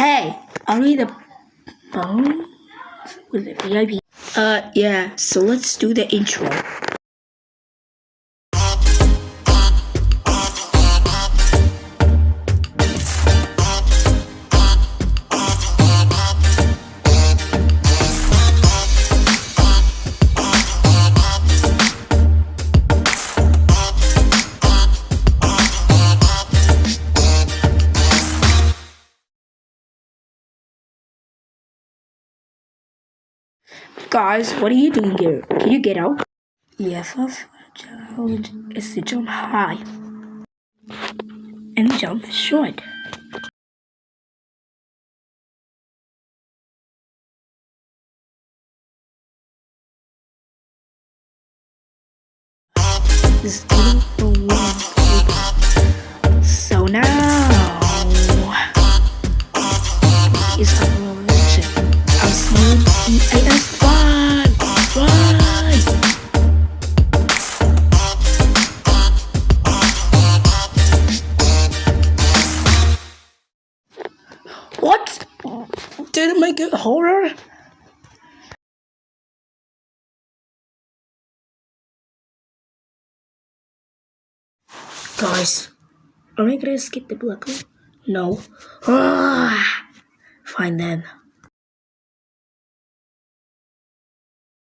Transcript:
Hey, are we the BOUNS with the VIP? Yeah, so let's do the intro. Guys, what are you doing here? Can you get out? Yes, challenge is to jump high and jump short. This is the one. So now is our revolution. I'll see EAS fun. Right. What? Did it make it horror? Guys, are we gonna skip the block? No. Fine then.